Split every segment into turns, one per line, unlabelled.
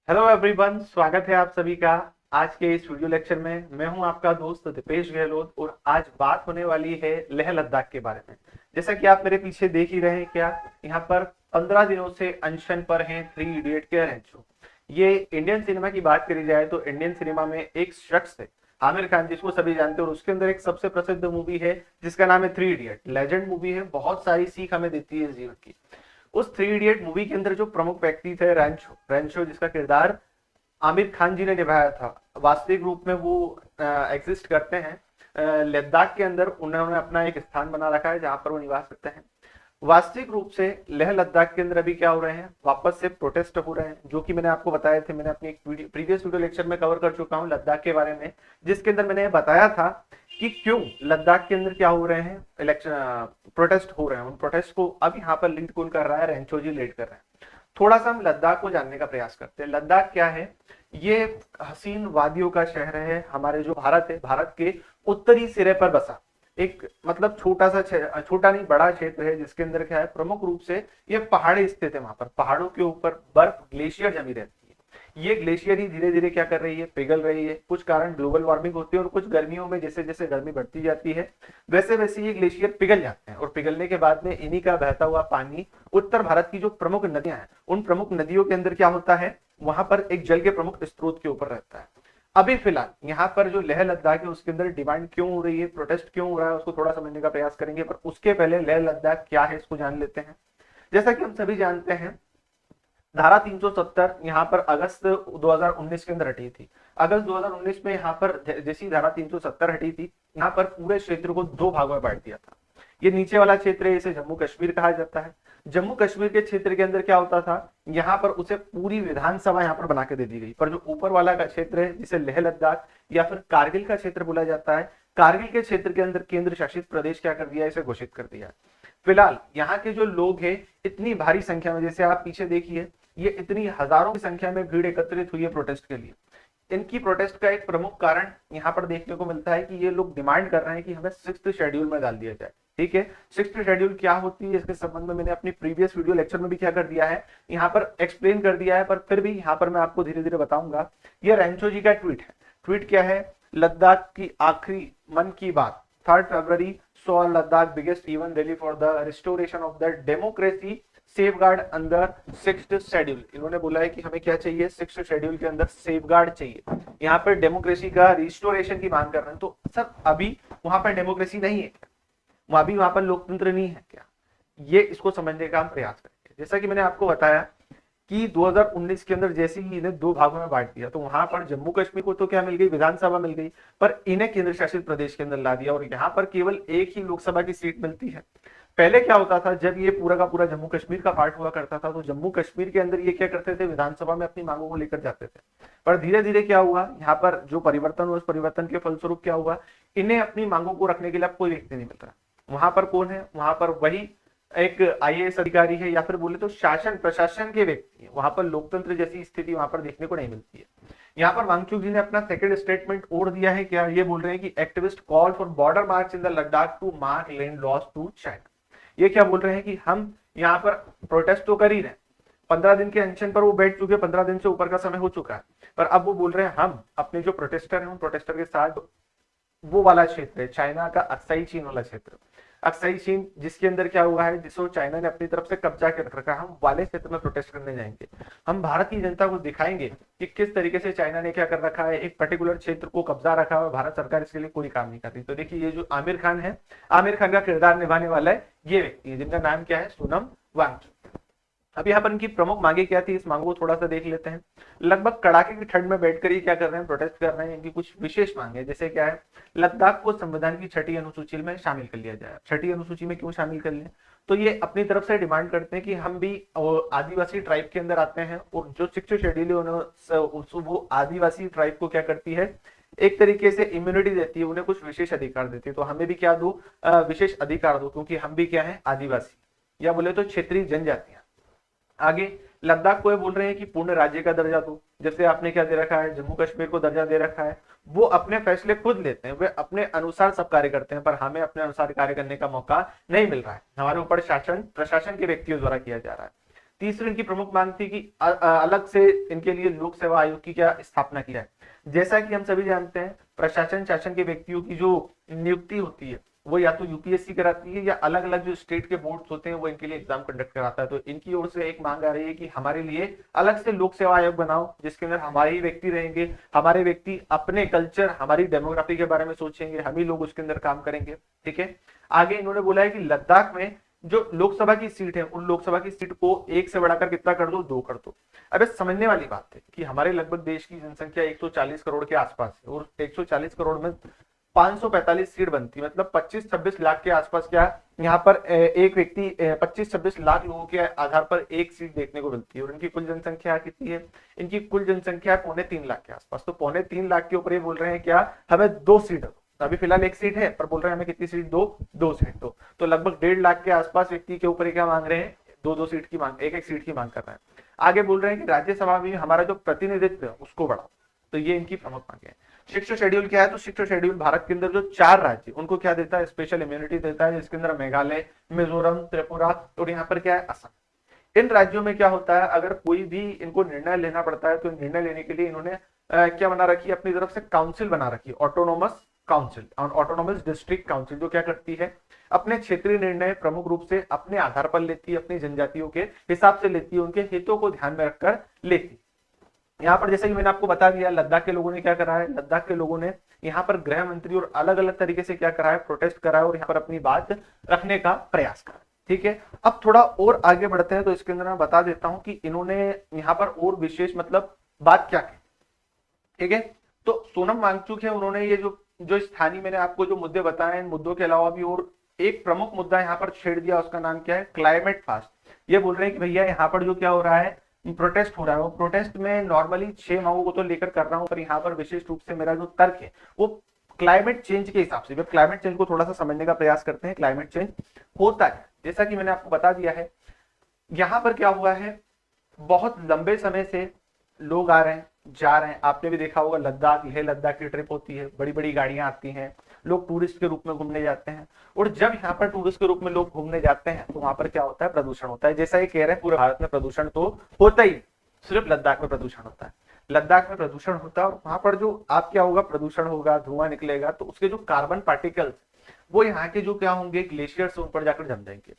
Hello everyone, स्वागत है आप सभी का आज के इस वीडियो लेक्चर में। मैं हूं आपका दोस्त दीपेश गहलोत और आज बात होने वाली है लेह लद्दाख के बारे में। जैसा कि आप मेरे पीछे देख ही रहे हैं, क्या यहाँ पर 15 दिनों से अनशन पर हैं थ्री इडियट के रेंचो। ये इंडियन सिनेमा की बात करी जाए तो इंडियन सिनेमा में एक शख्स है आमिर खान, जिसको सभी जानते हैं, और उसके अंदर एक सबसे प्रसिद्ध मूवी है जिसका नाम है थ्री इडियट। लेजेंड मूवी है, बहुत सारी सीख हमें देती है जीवन की। उस थ्री इडियट मूवी के अंदर जो प्रमुख व्यक्ति थे रेंचो रेंचो जिसका किरदार आमिर खान जी ने निभाया था। वास्तविक रूप में वो एग्जिस्ट करते हैं लद्दाख के अंदर। उन्होंने अपना एक स्थान बना रखा है जहां पर वो निवास करते हैं। वास्तविक रूप से लेह लद्दाख के अंदर अभी क्या हो रहे हैं, वापस से प्रोटेस्ट हो रहे हैं, जो कि मैंने आपको बताए थे। मैंने अपनी एक प्रीवियस वीडियो लेक्चर में कवर कर चुका हूं लद्दाख के बारे में, जिसके अंदर मैंने बताया था कि क्यों लद्दाख के अंदर क्या हो रहे हैं, इलेक्शन प्रोटेस्ट हो रहे हैं। उन प्रोटेस्ट को अब यहाँ पर लीड कौन कर रहा है, रेंचो जी लीड कर रहे हैं। थोड़ा सा हम लद्दाख को जानने का प्रयास करते हैं। लद्दाख क्या है? ये हसीन वादियों का शहर है। हमारे जो भारत है, भारत के उत्तरी सिरे पर बसा एक मतलब छोटा सा छोटा नहीं बड़ा क्षेत्र है, जिसके अंदर क्या है, प्रमुख रूप से ये पहाड़ी स्थित है। वहां पर पहाड़ों के ऊपर बर्फ ग्लेशियर जमी रहती है। ये ग्लेशियर ही धीरे धीरे क्या कर रही है, पिघल रही है। कुछ कारण ग्लोबल वार्मिंग होती है और कुछ गर्मियों में जैसे जैसे गर्मी बढ़ती जाती है वैसे वैसे ये ग्लेशियर पिघल जाते हैं, और पिघलने के बाद में इन्हीं का बहता हुआ पानी उत्तर भारत की जो प्रमुख नदियां हैं, उन प्रमुख नदियों के अंदर क्या होता है, वहां पर एक जल के प्रमुख स्रोत के ऊपर रहता है। अभी फिलहाल यहाँ पर जो लेह लद्दाख है उसके अंदर डिमांड क्यों हो रही है, प्रोटेस्ट क्यों हो रहा है, उसको थोड़ा समझने का प्रयास करेंगे। पर उसके पहले लेह लद्दाख क्या है इसको जान लेते हैं। जैसा कि हम सभी जानते हैं, धारा 370 यहाँ पर अगस्त 2019 के अंदर हटी थी। अगस्त 2019 में यहाँ पर जैसी धारा 370 हटी थी, यहाँ पर पूरे क्षेत्र को दो भागों में बांट दिया था। ये नीचे वाला क्षेत्र है, इसे जम्मू कश्मीर कहा जाता है। जम्मू कश्मीर के क्षेत्र के अंदर क्या होता था, यहाँ पर उसे पूरी विधानसभा यहाँ पर बना के दे दी गई। पर जो ऊपर वाला का क्षेत्र है, जिसे लेह लद्दाख या फिर कारगिल का क्षेत्र बोला जाता है, कारगिल के क्षेत्र के अंदर केंद्र शासित प्रदेश क्या कर दिया, इसे घोषित कर दिया। फिलहाल यहाँ के जो लोग हैं, इतनी भारी संख्या में, जैसे आप पीछे देखिए, ये इतनी हजारों की संख्या में भीड़ एकत्रित हुई है प्रोटेस्ट के लिए। इनकी प्रोटेस्ट का एक प्रमुख कारण यहाँ पर देखने को मिलता है कि ये लोग डिमांड कर रहे हैं कि हमें सिक्स्थ शेड्यूल में डाल दिया जाए। ठीक है, सिक्स्थ शेड्यूल क्या होती है, इसके संबंध में मैंने अपनी प्रीवियस वीडियो लेक्चर में भी क्या कर दिया है, यहाँ पर एक्सप्लेन कर दिया है। पर फिर भी यहाँ पर मैं आपको धीरे धीरे बताऊंगा। ये रेंचो जी का ट्वीट है। ट्वीट क्या है, लद्दाख की आखिरी मन की बात, 3 फरवरी saw Ladakh biggest event rally for the restoration of the democracy safeguard under sixth schedule. इन्होंने बोला है कि हमें क्या चाहिए, सिक्स्थ शेड्यूल के अंदर सेफगार्ड चाहिए। यहाँ पर डेमोक्रेसी का रिस्टोरेशन की मांग कर रहे हैं। तो सर अभी वहां पर डेमोक्रेसी नहीं है क्या, अभी वहां पर लोकतंत्र नहीं है क्या? ये इसको समझने का हम प्रयास करेंगे। जैसा कि मैंने आपको बताया कि 2019 के अंदर जैसे ही इन्हें दो भागों में बांट दिया, तो वहां पर जम्मू कश्मीर को तो क्या मिल गई, विधानसभा मिल गई, पर इन्हें केंद्र शासित प्रदेश के अंदर ला दिया और यहाँ पर केवल एक ही लोकसभा की सीट मिलती है। पहले क्या होता था, जब ये पूरा का पूरा जम्मू कश्मीर का पार्ट हुआ करता था, तो जम्मू कश्मीर के अंदर ये क्या करते थे, विधानसभा में अपनी मांगों को लेकर जाते थे। पर धीरे धीरे क्या हुआ, यहाँ पर जो परिवर्तन हुआ, उस परिवर्तन के फलस्वरूप क्या हुआ, इन्हें अपनी मांगों को रखने के लिए अब कोई व्यक्ति नहीं मिल रहा। वहां पर कौन है, वहां पर वही एक आईएएस अधिकारी है, या फिर बोले तो शासन प्रशासन के व्यक्ति है। वहां पर लोकतंत्र जैसी स्थिति वहां पर देखने को नहीं मिलती है। यहाँ पर वांगचुक जी ने अपना सेकंड स्टेटमेंट और दिया है। क्या ये बोल रहे हैं कि activist call for border march in the Ladakh to mark land loss to China. ये क्या बोल रहे हैं कि हम यहाँ पर प्रोटेस्ट तो कर ही रहे, 15 दिन के अनशन पर वो बैठ चुके, 15 दिन से ऊपर का समय हो चुका है, पर अब वो बोल रहे हैं हम अपने जो प्रोटेस्टर हैं उन प्रोटेस्टर के साथ वो वाला क्षेत्र है, चाइना का अक्साई चीन वाला क्षेत्र, अक्साई चीन जिसके अंदर क्या हुआ है, जिसको चाइना ने अपनी तरफ से कब्जा कर रखा है, हम वाले क्षेत्र में प्रोटेस्ट करने जाएंगे। हम भारत की जनता को दिखाएंगे कि किस तरीके से चाइना ने क्या कर रखा है, एक पर्टिकुलर क्षेत्र को कब्जा रखा है, भारत सरकार इसके लिए कोई काम नहीं कर रही। तो देखिए, ये जो आमिर खान है, आमिर खान का किरदार निभाने वाला है ये व्यक्ति है, जिनका नाम क्या है, सोनम वांगचुक। अब यहाँ पर इनकी प्रमुख मांगे क्या थी, इस मांगों को थोड़ा सा देख लेते हैं। लगभग कड़ाके की ठंड में बैठकर ये क्या कर रहे हैं, प्रोटेस्ट कर रहे हैं। इनकी कुछ विशेष मांगे जैसे क्या है, लद्दाख को संविधान की 6ठी अनुसूची में शामिल कर लिया जाए। 6ठी अनुसूची में क्यों शामिल कर लें, तो ये अपनी तरफ से डिमांड करते हैं कि हम भी आदिवासी ट्राइब के अंदर आते हैं, और जो सिक्स्थ शेड्यूल है वो आदिवासी ट्राइब को क्या करती है, एक तरीके से इम्यूनिटी देती है, उन्हें कुछ विशेष अधिकार देती है। तो हमें भी क्या दो, विशेष अधिकार दो, क्योंकि हम भी क्या है, आदिवासी या बोले तो क्षेत्रीय जनजातियां। आगे लद्दाख को ये बोल रहे हैं कि पूर्ण राज्य का दर्जा दो। जैसे आपने क्या दे रखा है, जम्मू कश्मीर को दर्जा दे रखा है। वो अपने फैसले खुद लेते हैं, वे अपने अनुसार सब कार्य करते हैं, पर हमें अपने अनुसार कार्य करने का मौका नहीं मिल रहा है। हमारे ऊपर शासन प्रशासन के व्यक्तियों द्वारा किया जा रहा है। तीसरी इनकी प्रमुख मांग थी कि अलग से इनके लिए लोक सेवा आयोग की क्या स्थापना की जाए। जैसा कि हम सभी जानते हैं, प्रशासन शासन के व्यक्तियों की जो नियुक्ति होती है वो या तो यूपीएससी कराती है या अलग अलग जो स्टेट के बोर्ड्स होते हैं वो इनके लिए एग्जाम कंडक्ट कराता है। तो इनकी ओर से एक मांग आ रही है कि हमारे लिए अलग से लोक सेवा आयोग बनाओ, जिसके अंदर हमारे ही व्यक्ति रहेंगे, हमारे व्यक्ति अपने कल्चर, हमारी डेमोग्राफी के बारे में सोचेंगे, हम ही लोग उसके अंदर काम करेंगे। ठीक है, आगे इन्होंने बोला है कि लद्दाख में जो लोकसभा की सीट है उन लोकसभा की सीट को एक से बढ़ाकर कितना कर दो, 2 कर दो। अब समझने वाली बात है कि हमारे लगभग देश की जनसंख्या 140 करोड़ के आसपास है और 140 करोड़ में 545 सीट बनती है, मतलब 25-26 लाख के आसपास क्या यहाँ पर एक व्यक्ति 25-26 लाख लोगों के आधार पर एक सीट देखने को मिलती है। और इनकी कुल जनसंख्या कितनी है, इनकी कुल जनसंख्या है 2.25 लाख के आसपास। तो 2.25 लाख के ऊपर ये बोल रहे हैं क्या, हमें 2 सीट, अभी फिलहाल 1 सीट है पर बोल रहे हैं हमें कितनी सीट दो, 2 सीट दो। तो लगभग 1.5 लाख के आसपास व्यक्ति के ऊपर क्या मांग रहे हैं, 2 सीट की मांग, एक सीट की मांग कर रहे हैं। आगे बोल रहे हैं कि राज्यसभा में हमारा जो प्रतिनिधित्व है उसको बढ़ाओ। तो ये इनकी प्रमुख मांगे है। 6th शेड्यूल क्या है, तो 6th शेड्यूल भारत के अंदर जो 4 राज्य उनको क्या देता है, स्पेशल इम्यूनिटी देता है, जिसके अंदर मेघालय, मिजोरम, त्रिपुरा और यहाँ पर क्या है, असम। इन राज्यों में क्या होता है, अगर कोई भी इनको निर्णय लेना पड़ता है तो निर्णय लेने के लिए इन्होंने क्या बना रखी है, अपनी तरफ से काउंसिल बना रखी है, ऑटोनोमस काउंसिल और ऑटोनोमस डिस्ट्रिक्ट काउंसिल, जो क्या करती है, अपने क्षेत्रीय निर्णय प्रमुख रूप से अपने आधार पर लेती है, अपनी जनजातियों के हिसाब से लेती है, उनके हितों को ध्यान में रखकर लेती है। यहाँ पर जैसे कि मैंने आपको बता दिया, लद्दाख के लोगों ने क्या करा है, लद्दाख के लोगों ने यहाँ पर गृह मंत्री और अलग अलग तरीके से क्या करा है, प्रोटेस्ट करा है और यहाँ पर अपनी बात रखने का प्रयास करा। ठीक है, अब थोड़ा और आगे बढ़ते हैं तो इसके अंदर मैं बता देता हूं कि इन्होंने यहाँ पर और विशेष मतलब बात क्या की। ठीक है, तो सोनम वांगचुक है, उन्होंने ये जो स्थानीय मैंने आपको जो मुद्दे बताए, इन मुद्दों के अलावा भी और एक प्रमुख मुद्दा यहाँ पर छेड़ दिया, उसका नाम क्या है, क्लाइमेट फास्ट। ये बोल रहे हैं कि भैया यहाँ पर जो क्या हो रहा है, प्रोटेस्ट हो रहा है, वो प्रोटेस्ट में नॉर्मली 6 मांगों को तो लेकर कर रहा हूं, पर यहाँ पर विशेष रूप से मेरा जो तर्क है वो क्लाइमेट चेंज के हिसाब से। जब क्लाइमेट चेंज को थोड़ा सा समझने का प्रयास करते हैं, क्लाइमेट चेंज होता है, जैसा कि मैंने आपको बता दिया है, यहाँ पर क्या हुआ है, बहुत लंबे समय से लोग आ रहे हैं, जा रहे हैं। आपने भी देखा होगा, लद्दाख, लेह लद्दाख की ट्रिप होती है, बड़ी बड़ी गाड़ियां आती हैं, लोग टूरिस्ट के रूप में घूमने जाते हैं। और जब यहाँ पर टूरिस्ट के रूप में लोग घूमने जाते हैं तो वहां पर क्या होता है, प्रदूषण होता है। जैसा ये कह रहे हैं, पूरे भारत में प्रदूषण तो होता ही, सिर्फ लद्दाख में प्रदूषण होता है। लद्दाख में प्रदूषण होता है और वहां पर जो आप क्या होगा, प्रदूषण होगा, धुआं निकलेगा, तो उसके जो कार्बन पार्टिकल्स वो यहाँ के जो क्या होंगे, ग्लेशियर से ऊपर जाकर जम जाएंगे।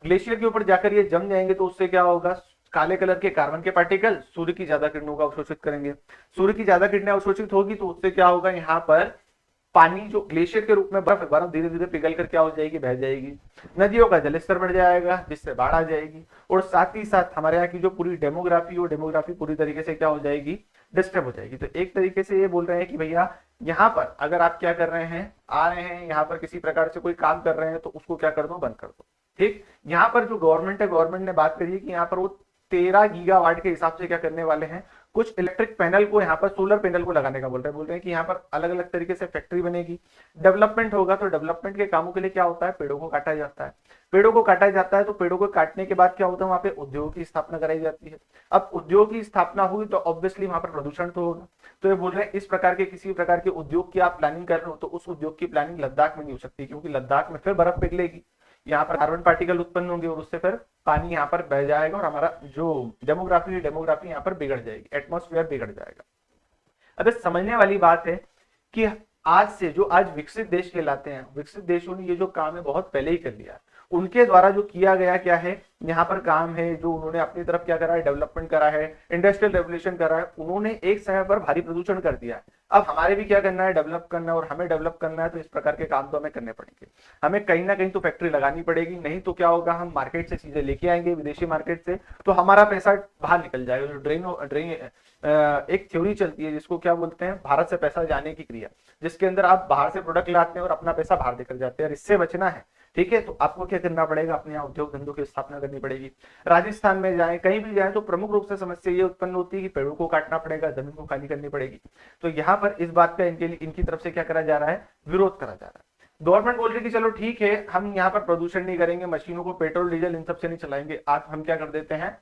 ग्लेशियर के ऊपर जाकर ये जम जाएंगे तो उससे क्या होगा, काले कलर के कार्बन के पार्टिकल सूर्य की ज्यादा किरणों को अवशोषित करेंगे। सूर्य की ज्यादा किरणें अवशोषित होगी तो उससे क्या होगा, यहाँ पर पानी जो ग्लेशियर के रूप में बर्फ धीरे धीरे पिघल कर क्या हो जाएगी, बह जाएगी। नदियों का जलस्तर बढ़ जाएगा, जिससे बाढ़ आ जाएगी। और साथ ही साथ हमारे यहाँ की जो पूरी डेमोग्राफी पूरी तरीके से क्या हो जाएगी, डिस्टर्ब हो जाएगी। तो एक तरीके से ये बोल रहे हैं कि भैया यहाँ पर अगर आप क्या कर रहे हैं, आ रहे हैं यहाँ पर किसी प्रकार से कोई काम कर रहे हैं तो उसको क्या कर दो, बंद कर दो। ठीक, यहाँ पर जो गवर्नमेंट है, गवर्नमेंट ने बात करी है कि यहाँ पर वो 13 गीगावाट के हिसाब से क्या करने वाले हैं, कुछ इलेक्ट्रिक पैनल को, यहाँ पर सोलर पैनल को लगाने का बोल रहे हैं कि यहाँ पर अलग अलग तरीके से फैक्ट्री बनेगी, डेवलपमेंट होगा। तो डेवलपमेंट के कामों के लिए क्या होता है, पेड़ों को काटा जाता है। पेड़ों को काटा जाता है तो पेड़ों को काटने के बाद क्या होता है, वहां पे उद्योग की स्थापना कराई जाती है। अब उद्योग की स्थापना हुई तो ऑब्वियसली वहां पर प्रदूषण तो होगा। तो ये बोल रहे हैं इस प्रकार के किसी प्रकार के उद्योग की आप प्लानिंग कर रहे हो तो उस उद्योग की प्लानिंग लद्दाख में नहीं हो सकती, क्योंकि लद्दाख में फिर बर्फ पिघलेगी, यहाँ पर कार्बन पार्टिकल उत्पन्न होंगे और उससे फिर पानी यहाँ पर बह जाएगा और हमारा जो डेमोग्राफी यहाँ पर बिगड़ जाएगी, एटमॉस्फेयर बिगड़ जाएगा। अब समझने वाली बात है कि आज से जो आज विकसित देश कहलाते हैं, विकसित देशों ने ये जो काम है बहुत पहले ही कर लिया। उनके द्वारा जो किया गया क्या है, यहाँ पर काम है, जो उन्होंने अपनी तरफ क्या करा है, डेवलपमेंट करा है, इंडस्ट्रियल रेवोल्यूशन करा है, उन्होंने एक समय पर भारी प्रदूषण कर दिया है। अब हमारे भी क्या करना है, डेवलप करना है, और हमें डेवलप करना है तो इस प्रकार के काम तो हमें करने पड़ेंगे। हमें कहीं ना कहीं तो फैक्ट्री लगानी पड़ेगी, नहीं तो क्या होगा, हम मार्केट से चीजें लेके आएंगे, विदेशी मार्केट से, तो हमारा पैसा बाहर निकल जाएगा। जो ड्रेन एक थ्योरी चलती है जिसको क्या बोलते हैं, भारत से पैसा जाने की क्रिया, जिसके अंदर आप बाहर से प्रोडक्ट लाते हैं और अपना पैसा बाहर लेकर जाते हैं। और इससे बचना है, ठीक है, तो आपको क्या करना पड़ेगा, अपने यहाँ उद्योग धंधों की स्थापना करनी पड़ेगी। राजस्थान में जाए, कहीं भी जाए, तो प्रमुख रूप से समस्या ये उत्पन्न होती है कि पेड़ों को काटना पड़ेगा, जमीन को खाली करनी पड़ेगी। तो यहाँ पर इस बात का इनकी तरफ से क्या करा जा रहा है, विरोध करा जा रहा है। गवर्नमेंट बोल रही है कि चलो ठीक है, हम यहाँ पर प्रदूषण नहीं करेंगे, मशीनों को पेट्रोल डीजल इन सब से नहीं चलाएंगे, आज हम क्या कर देते हैं,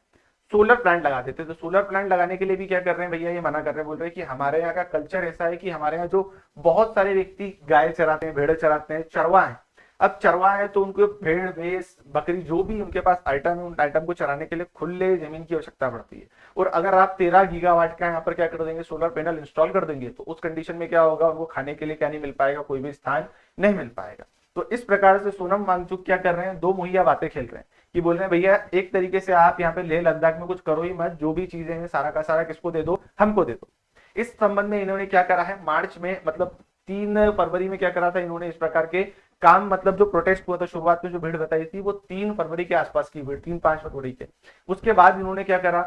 सोलर प्लांट लगा देते। तो सोलर प्लांट लगाने के लिए भी क्या कर रहे हैं भैया, ये मना कर रहे हैं, बोल रहे हैं कि हमारे यहाँ का कल्चर ऐसा है कि हमारे यहाँ जो बहुत सारे व्यक्ति गाय चराते हैं, भेड़ चराते हैं, चरवा है, अब चरवाहे हैं तो उनको भेड़ भैंस बकरी जो भी उनके पास आइटम है उन आइटम को चराने के लिए खुले जमीन की आवश्यकता पड़ती है। और अगर आप 13 गीगावाट का यहाँ पर क्या कर देंगे, सोलर पैनल इंस्टॉल कर देंगे, तो उस कंडीशन में क्या होगा, उनको खाने के लिए क्या नहीं मिल पाएगा, कोई भी स्थान नहीं मिल पाएगा। तो इस प्रकार से सोनम वांगचुक क्या कर रहे हैं, दो मुहैया बातें खेल रहे हैं कि बोल रहे हैं भैया एक तरीके से आप यहाँ पे लेह लद्दाख में कुछ करो ही मत, जो भी चीजें हैं सारा का सारा किसको दे दो, हमको दे दो। इस संबंध में इन्होंने क्या करा है, मार्च में मतलब 3 फरवरी में क्या करा था इन्होंने इस प्रकार के काम, मतलब जो प्रोटेस्ट हुआ था शुरुआत में जो भीड़ बताई थी वो 3 फरवरी के आसपास की भीड़, 3-5 फरवरी के। उसके बाद इन्होंने क्या करा,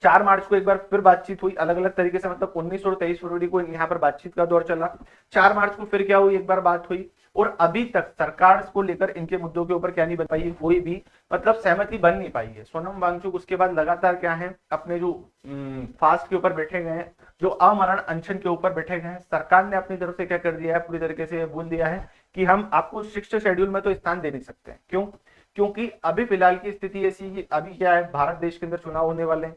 4 मार्च को एक बार फिर बातचीत हुई अलग अलग तरीके से, मतलब 19 और 23 फरवरी को यहाँ पर बातचीत का दौर चला। 4 मार्च को फिर क्या हुई, एक बार बात हुई, और अभी तक सरकार को लेकर इनके मुद्दों के ऊपर क्या नहीं बन पाई है, कोई भी मतलब सहमति बन नहीं पाई है। सोनम वांगचुक उसके बाद लगातार क्या है, अपने जो फास्ट के ऊपर बैठे गए हैं, जो अमरण अनशन के ऊपर बैठे गए हैं, सरकार ने अपनी तरफ से क्या कर दिया है, पूरी तरीके से बोल दिया है कि हम आपको 6th शेड्यूल में तो स्थान दे नहीं सकते हैं। क्यों? क्योंकि अभी फिलहाल की स्थिति ऐसी है, अभी क्या है, भारत देश के अंदर चुनाव होने वाले हैं,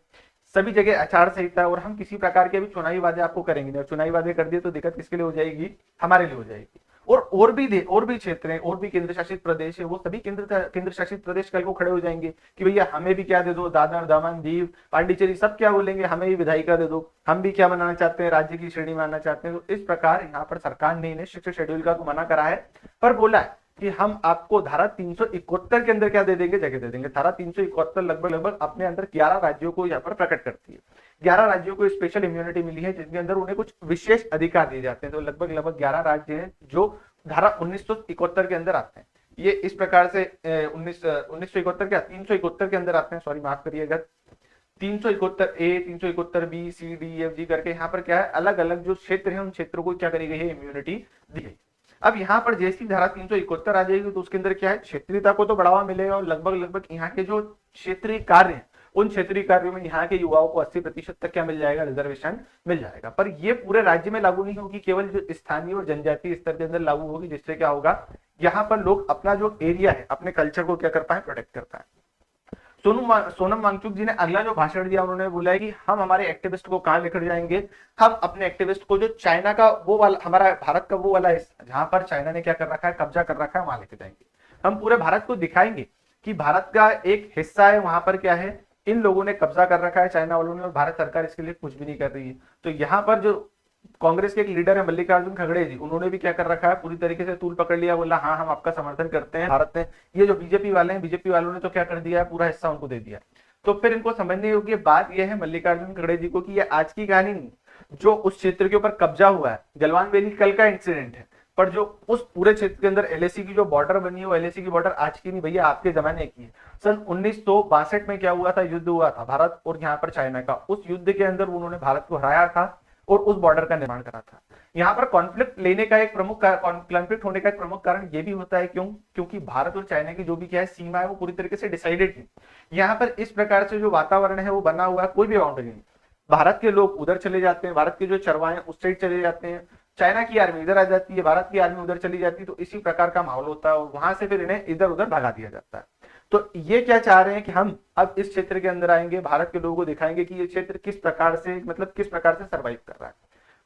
सभी जगह आचार संहिता है, और हम किसी प्रकार के अभी चुनावी वादे आपको करेंगे नहीं, और चुनावी वादे कर दिए तो दिक्कत किसके लिए हो जाएगी, हमारे लिए हो जाएगी। और भी क्षेत्र हैं, और भी केंद्र शासित प्रदेश है, वो सभी केंद्र शासित प्रदेश कल को खड़े हो जाएंगे कि भैया हमें भी क्या दे दो, दादर दमन दीव पांडिचेरी सब क्या बोलेंगे, हमें भी विधायिका दे दो, हम भी क्या बनाना चाहते हैं, राज्य की श्रेणी में आना चाहते हैं। तो इस प्रकार यहाँ पर सरकार ने इन्हें 6th शेड्यूल का तो मना करा है, पर बोला है कि हम आपको धारा 371 के अंदर क्या दे देंगे, जगह दे देंगे। धारा 371 लगभग लगभग अपने अंदर 11 राज्यों को यहाँ पर प्रकट करती है। 11 राज्यों को स्पेशल इम्यूनिटी मिली है, जिसके अंदर उन्हें कुछ विशेष अधिकार दिए जाते हैं। तो लगभग लगभग 11 राज्य हैं जो धारा 1971 के अंदर आते हैं। ये इस प्रकार से 1971 क्या 371 के अंदर आते हैं, सॉरी माफ करिएगा, 371A 371B C D F G करके यहाँ पर क्या है, अलग अलग जो क्षेत्र है उन क्षेत्रों को क्या करी गई है, इम्यूनिटी दी गई। अब यहाँ पर जैसी धारा 371 आ जाएगी तो उसके अंदर क्या है, क्षेत्रीयता को तो बढ़ावा मिलेगा, और लगभग लगभग यहाँ के जो क्षेत्रीय कार्य हैं उन क्षेत्रीय कार्यों में यहाँ के युवाओं को 80% तक क्या मिल जाएगा, रिजर्वेशन मिल जाएगा। पर ये पूरे राज्य में लागू नहीं होगी, केवल जो स्थानीय और जनजातीय स्तर के अंदर लागू होगी, जिससे क्या होगा, यहाँ पर लोग अपना जो एरिया है, अपने कल्चर को क्या कर पाए, प्रोटेक्ट कर पाए। सोनम वांगचुक जी ने अगला जो भाषण दिया, उन्होंने बोला है कि हम हमारे एक्टिविस्ट को कहां लेकर जाएंगे, हम अपने एक्टिविस्ट को जो चाइना का वो वाला, हमारा भारत का वो वाला हिस्सा जहां पर चाइना ने क्या कर रखा है, कब्जा कर रखा है, वहां लेके जाएंगे। हम पूरे भारत को दिखाएंगे कि भारत का एक हिस्सा है, वहां पर क्या है, इन लोगों ने कब्जा कर रखा है चाइना वालों ने, और भारत सरकार इसके लिए कुछ भी नहीं कर रही है। तो यहाँ पर जो कांग्रेस के एक लीडर है मल्लिकार्जुन खड़गे जी, उन्होंने भी क्या कर रखा है, पूरी तरीके से तूल पकड़ लिया, बोला हाँ हम आपका समर्थन करते हैं। भारत ने, ये जो बीजेपी वाले हैं, बीजेपी वालों ने तो क्या कर दिया है, पूरा हिस्सा उनको दे दिया। तो फिर इनको समझने योग्य बात यह है मल्लिकार्जुन खड़गे जी को कि ये आज की कहानी नहीं, जो उस क्षेत्र के ऊपर कब्जा हुआ है, गलवान वैली कल का इंसिडेंट है, पर जो उस पूरे क्षेत्र के अंदर एलएसी की जो बॉर्डर बनी है, वो एलएसी की बॉर्डर आज की नहीं भैया, आपके जमाने की है। सन 1962 में क्या हुआ था, युद्ध हुआ था भारत और यहाँ पर चाइना का। उस युद्ध के अंदर उन्होंने भारत को हराया था और उस बॉर्डर का निर्माण करा था। यहाँ पर कॉन्फ्लिक्ट लेने का एक प्रमुख कॉन्फ्लिक्ट होने का एक प्रमुख कारण ये भी होता है, क्यों, क्योंकि भारत और चाइना की जो भी क्या है सीमा है, वो पूरी तरीके से डिसाइडेड है। यहाँ पर इस प्रकार से जो वातावरण है वो बना हुआ है, कोई भी बाउंड्री नहीं। भारत के लोग उधर चले जाते हैं, भारत के जो चरवाहे उस साइड चले जाते हैं, चाइना की आर्मी इधर आ जाती है, भारत की आर्मी उधर चली जाती है। तो इसी प्रकार का माहौल होता है और वहां से फिर इन्हें इधर उधर भगा दिया जाता है। तो ये क्या चाह रहे हैं कि हम अब इस क्षेत्र के अंदर आएंगे, भारत के लोगों को दिखाएंगे कि ये क्षेत्र किस प्रकार से, मतलब किस प्रकार से सर्वाइव कर रहा है।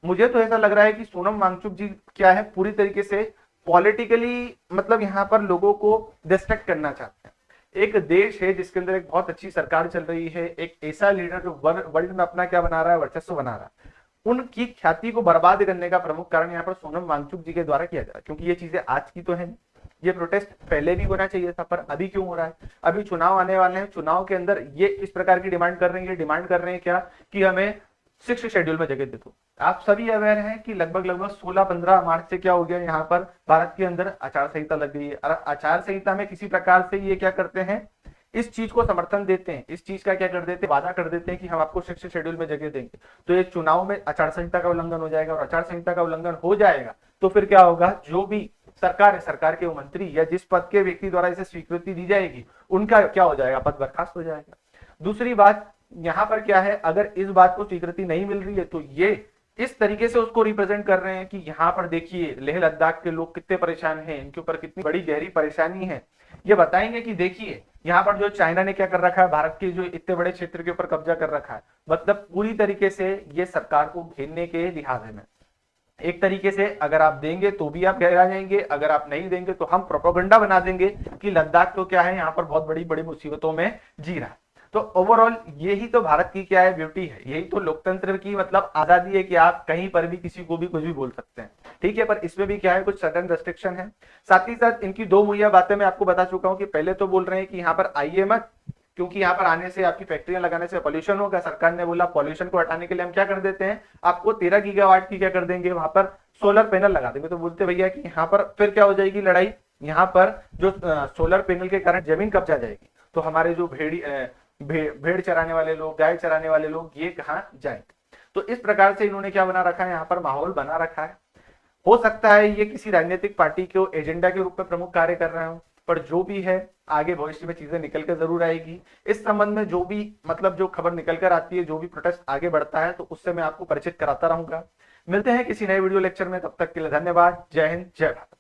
मुझे तो ऐसा लग रहा है कि सोनम वांगचुक जी क्या है, पूरी तरीके से पॉलिटिकली मतलब यहाँ पर लोगों को डिस्ट्रैक्ट करना चाहते हैं। एक देश है जिसके अंदर एक बहुत अच्छी सरकार चल रही है, एक ऐसा लीडर जो वर्ल्ड में अपना क्या बना रहा है, वर्चस्व बना रहा है, उनकी ख्याति को बर्बाद करने का प्रमुख कारण यहाँ पर सोनम वांगचुक जी के द्वारा किया जा रहा है। क्योंकि ये चीजें आज की तो है, ये प्रोटेस्ट पहले भी होना चाहिए था, पर अभी क्यों हो रहा है? अभी चुनाव आने वाले हैं, चुनाव के अंदर ये इस प्रकार की डिमांड कर रही है, डिमांड कर रहे हैं क्या कि हमें 6th शेड्यूल में जगह दे दो। आप सभी अवेयर हैं कि लगभग लगभग 16-15 मार्च से क्या हो गया, यहाँ पर भारत के अंदर आचार संहिता लग गई है। और आचार संहिता में किसी प्रकार से ये क्या करते हैं, इस चीज को समर्थन देते हैं, इस चीज का क्या कर देते हैं, वादा कर देते हैं कि हम आपको 6th शेड्यूल में जगह देंगे। तो ये चुनाव में आचार संहिता का उल्लंघन हो जाएगा, और आचार संहिता का उल्लंघन हो जाएगा तो फिर क्या होगा, जो भी सरकार है, सरकार के मंत्री या जिस पद के व्यक्ति द्वारा इसे स्वीकृति दी जाएगी, उनका क्या हो जाएगा, पद बर्खास्त हो जाएगा। दूसरी बात यहाँ पर क्या है, अगर इस बात को स्वीकृति नहीं मिल रही है तो ये इस तरीके से उसको रिप्रेजेंट कर रहे हैं कि यहाँ पर देखिए लेह लद्दाख के लोग कितने परेशान हैं, इनके ऊपर कितनी बड़ी गहरी परेशानी है। ये बताएंगे कि देखिए यहाँ पर जो चाइना ने क्या कर रखा है, भारत के जो इतने बड़े क्षेत्र के ऊपर कब्जा कर रखा है, मतलब पूरी तरीके से ये सरकार को घेरने के लिहाज में। एक तरीके से अगर आप देंगे तो भी आप गहरा जाएंगे, अगर आप नहीं देंगे तो हम प्रोपेगेंडा बना देंगे कि लद्दाख तो क्या है, यहाँ पर बहुत बड़ी बड़ी मुसीबतों में जी रहा है। तो ओवरऑल यही तो भारत की क्या है ब्यूटी है, यही तो लोकतंत्र की मतलब आजादी है कि आप कहीं पर भी किसी को भी कुछ भी बोल सकते हैं, ठीक है। पर इसमें भी क्या है, कुछ सडन रेस्ट्रिक्शन है। साथ ही साथ इनकी दो मुहैया बातें मैं आपको बता चुका हूं कि पहले तो बोल रहे हैं कि यहाँ पर आइए मत, क्योंकि यहाँ पर आने से आपकी फैक्ट्रियां लगाने से पॉल्यूशन होगा। सरकार ने बोला पॉल्यूशन को हटाने के लिए हम क्या कर देते हैं, आपको 13 गीगावाट की क्या कर देंगे, वहां पर सोलर पैनल लगा देंगे। तो बोलते भैया कि यहाँ पर फिर क्या हो जाएगी लड़ाई, यहाँ पर जो सोलर पैनल के कारण जमीन कब्जा जाएगी, तो हमारे जो भेड़ चराने वाले लोग, गाय चराने वाले लोग, ये कहाँ जाएंगे। तो इस प्रकार से इन्होंने क्या बना रखा है, यहाँ पर माहौल बना रखा है। हो सकता है ये किसी राजनीतिक पार्टी के एजेंडा के रूप में प्रमुख कार्य कर रहे हो, पर जो भी है आगे भविष्य में चीजें निकल कर जरूर आएगी। इस संबंध में जो भी मतलब जो खबर निकल कर आती है, जो भी प्रोटेस्ट आगे बढ़ता है, तो उससे मैं आपको परिचित कराता रहूंगा। मिलते हैं किसी नए वीडियो लेक्चर में, तब तक के लिए धन्यवाद। जय हिंद, जय भारत।